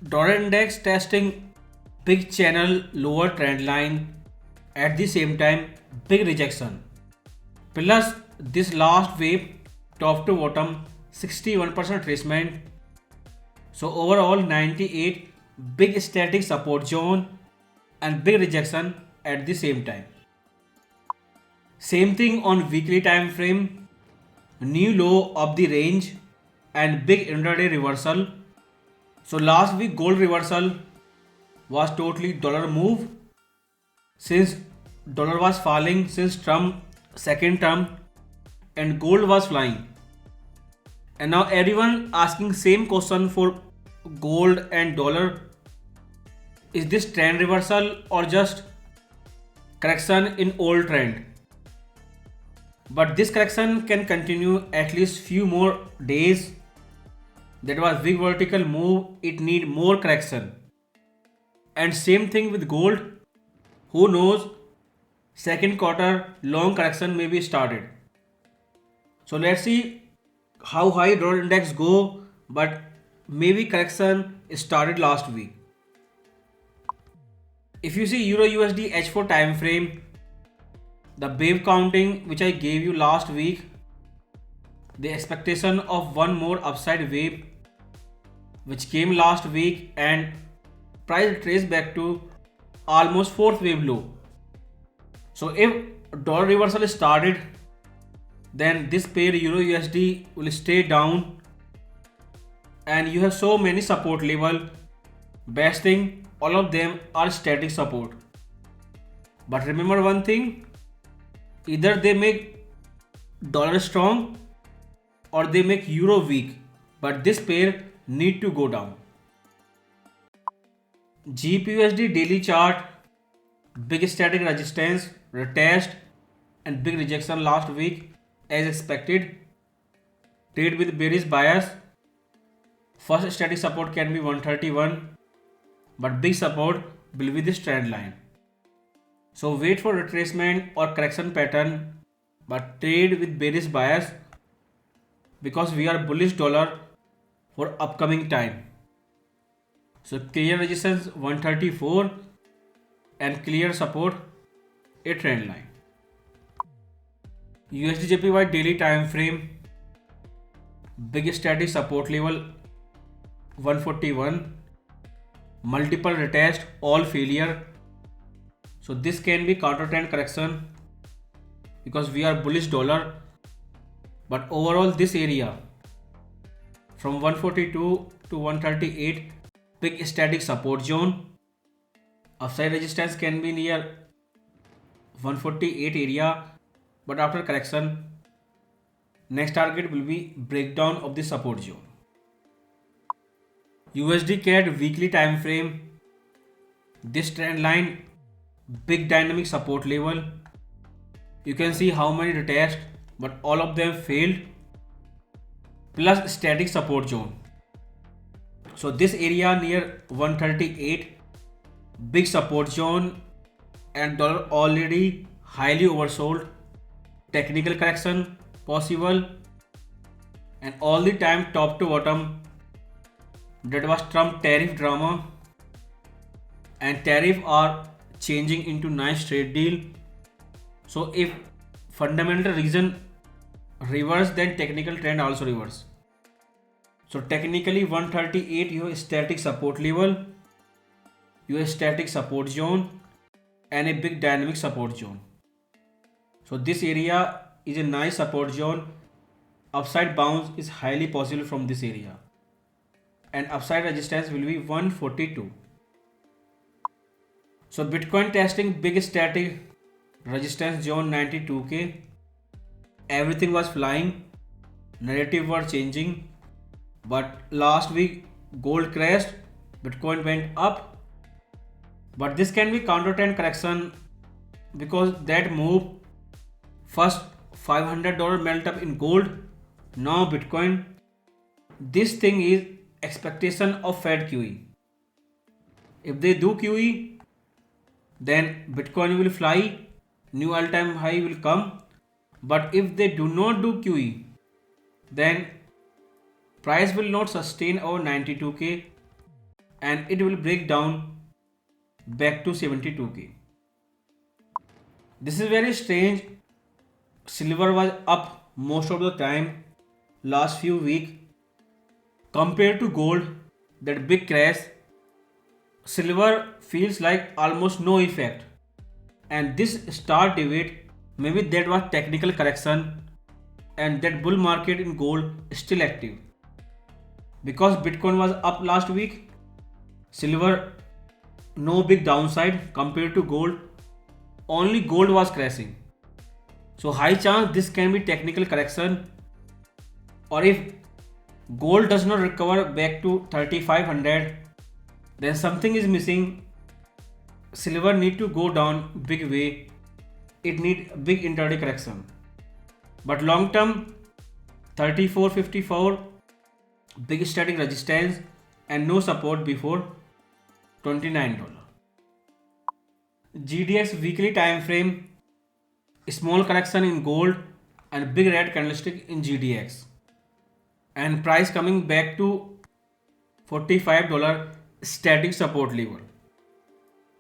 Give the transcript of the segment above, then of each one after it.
Dollar index testing big channel lower trend line, at the same time big rejection. Plus this last wave top to bottom 61% retracement. So overall 98 big static support zone and big rejection at the same time. Same thing on weekly time frame, new low of the range and big intraday reversal. So last week gold reversal was totally dollar move since dollar was falling since Trump second term and gold was flying. And now everyone asking same question for gold and dollar. Is this trend reversal or just correction in old trend? But this correction can continue at least few more days. That was big vertical move, it need more correction. And same thing with gold. Who knows, second quarter long correction may be started. So let's see how high dollar index go, but maybe correction started last week. If you see Euro USD H4 time frame, the wave counting which I gave you last week, the expectation of one more upside wave which came last week and price traced back to almost fourth wave low. So if dollar reversal started, then this pair Euro USD will stay down and you have so many support level. Best thing, all of them are static support. But remember one thing, either they make dollar strong or they make euro weak, but this pair need to go down. GBPUSD daily chart, big static resistance, retest and big rejection last week as expected. Trade with bearish bias. First static support can be 131, but big support will be this trend line. So wait for retracement or correction pattern, but trade with bearish bias because we are bullish dollar for upcoming time. So clear resistance 134 and clear support a trend line. USD JPY daily time frame, big static support level 141, multiple retest, all failure. So this can be counter trend correction because we are bullish dollar, but overall this area from 142 to 138 big static support zone. Upside resistance can be near 148 area, but after correction next target will be breakdown of the support zone. USD CAD weekly time frame, this trend line big dynamic support level. You can see how many retest, but all of them failed, plus static support zone. So this area near 138 big support zone and dollar already highly oversold. Technical correction possible and all the time top to bottom. That was Trump tariff drama and tariff are changing into nice trade deal. So if fundamental reason reverse, then technical trend also reverse. So technically 138 you have static support level, you have static support zone and a big dynamic support zone. So this area is a nice support zone. Upside bounce is highly possible from this area and upside resistance will be 142. So Bitcoin testing big static resistance zone 92k. Everything was flying, narrative were changing, but last week gold crashed, Bitcoin went up. But this can be counter trend correction because that move, first $500 melt up in gold, now Bitcoin. This thing is expectation of Fed QE. If they do QE, then Bitcoin will fly, new all-time high will come. But if they do not do QE, then price will not sustain over 92k and it will break down back to 72k. This is very strange. Silver was up most of the time last few weeks compared to gold. That big crash, silver feels like almost no effect. And this star debate, maybe that was technical correction and that bull market in gold is still active. Because Bitcoin was up last week, silver no big downside compared to gold, only gold was crashing. So high chance this can be technical correction, or if gold does not recover back to 3500, then something is missing. Silver need to go down big way. It need big intraday correction. But long term 3454 big static resistance and no support before $29. GDX weekly time frame, small correction in gold and big red candlestick in GDX, and price coming back to $45 static support level.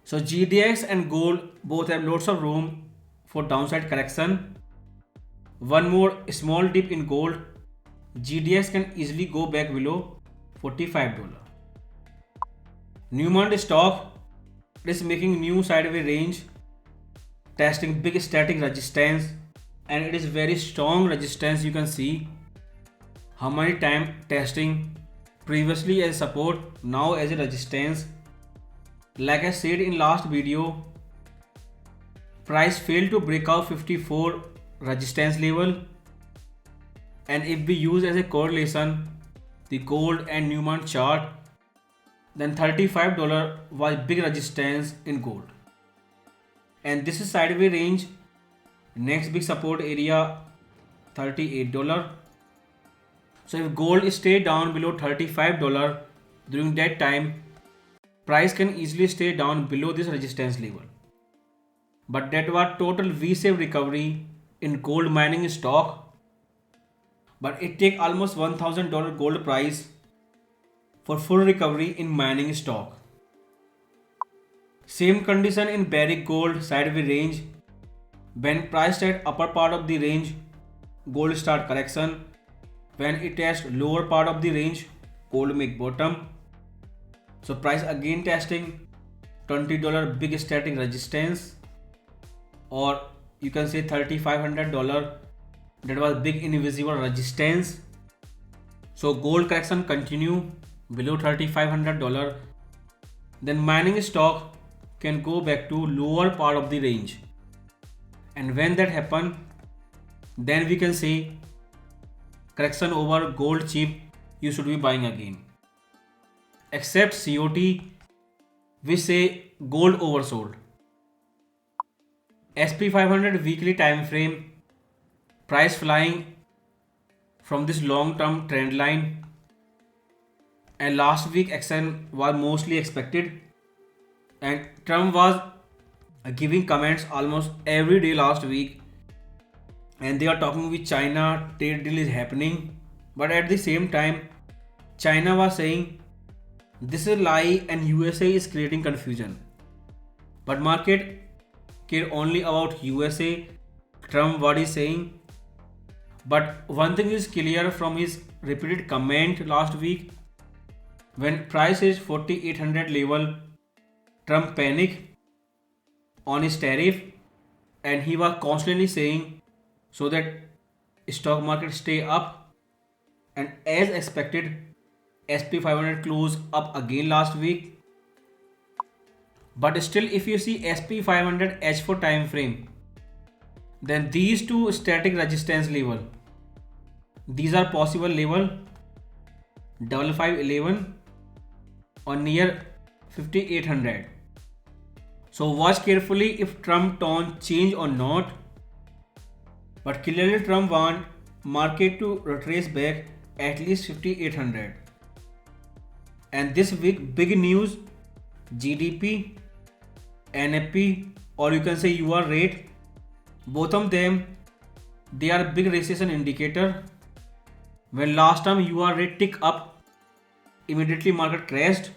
So GDX and gold both have lots of room for downside correction. One more small dip in gold, GDX can easily go back below $45. Newmont stock is making new sideways range, testing big static resistance, and it is very strong resistance. You can see how many time testing, previously as support, now as a resistance. Like I said in last video, price failed to break out 54 resistance level, and if we use as a correlation the gold and Newmont chart, then $35 was big resistance in gold, and this is sideways range. Next big support area $38. So if gold stay down below $35 during that time, price can easily stay down below this resistance level. But that was total V-shaped recovery in gold mining stock. But it take almost $1,000 gold price for full recovery in mining stock. Same condition in Barrick Gold sideways range. When priced at upper part of the range, gold start correction. When it tests lower part of the range, gold make bottom. So price again testing $20 big static resistance, or you can say $3,500. That was big invisible resistance. So gold correction continue below $3,500. Then mining stock can go back to lower part of the range, and when that happen, then we can say correction over gold cheap, you should be buying again. Except COT, we say gold oversold. SP500 weekly time frame, price flying from this long term trend line, and last week action was mostly expected, and Trump was giving comments almost every day last week, and they are talking with China, trade deal is happening, but at the same time China was saying this is a lie and USA is creating confusion. But market care only about USA, Trump what is saying. But one thing is clear from his repeated comment last week, when price is 4800 level, Trump panic on his tariff, and he was constantly saying so that stock market stay up, and as expected SP500 closed up again last week. But still, if you see SP500 H4 time frame, then these two static resistance level, these are possible level 5511 or near 5800. So watch carefully if Trump tone change or not. But clearly Trump want market to retrace back at least 5800. And this week big news, GDP, NFP, or you can say UR rate, both of them they are big recession indicator. When last time UR rate tick up, immediately market crashed.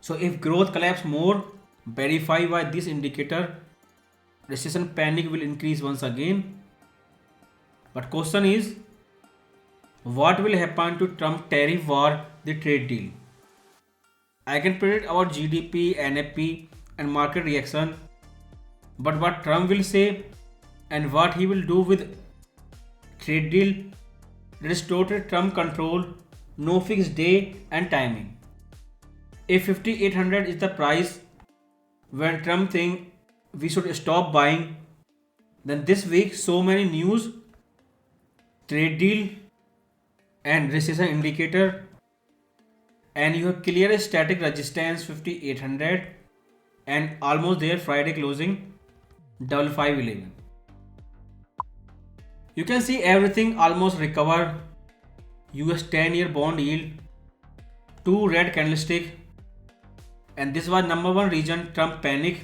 So if growth collapse more, verify by this indicator, recession panic will increase once again. But question is, what will happen to Trump tariff war, the trade deal? I can predict our GDP, NFP, and market reaction. But what Trump will say and what he will do with trade deal, there is total Trump control, no fixed day and timing. If 5800 is the price when Trump think we should stop buying, then this week so many news, trade deal and recession indicator, and you have clear static resistance 5800 and almost there Friday closing 5511. You can see everything almost recover. US 10-year bond yield, two red candlestick, and this was number one reason Trump panic.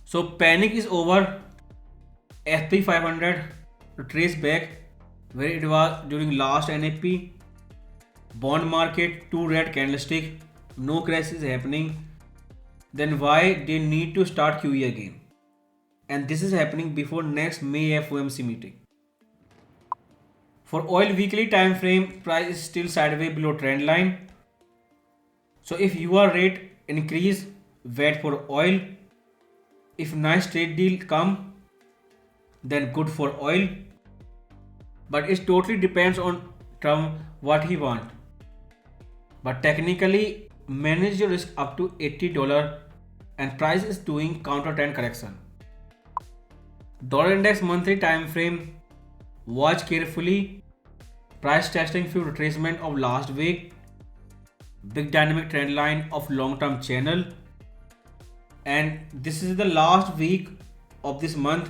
So panic is over. SP 500 to trace back where it was during last NFP. Bond market, two red candlestick, no crash is happening. Then why they need to start QE again? And this is happening before next May FOMC meeting. For oil weekly time frame, price is still sideways below trend line. So if your rate increase, wait for oil. If nice trade deal come, then good for oil. But it totally depends on Trump what he want. But technically manage your risk up to $80 and price is doing counter trend correction. Dollar index monthly time frame, watch carefully. Price testing few retracement of last week. Big dynamic trend line of long term channel. And this is the last week of this month.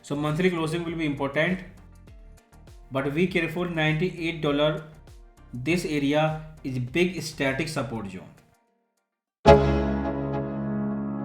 So monthly closing will be important. But be careful, $98. This area is big static support zone.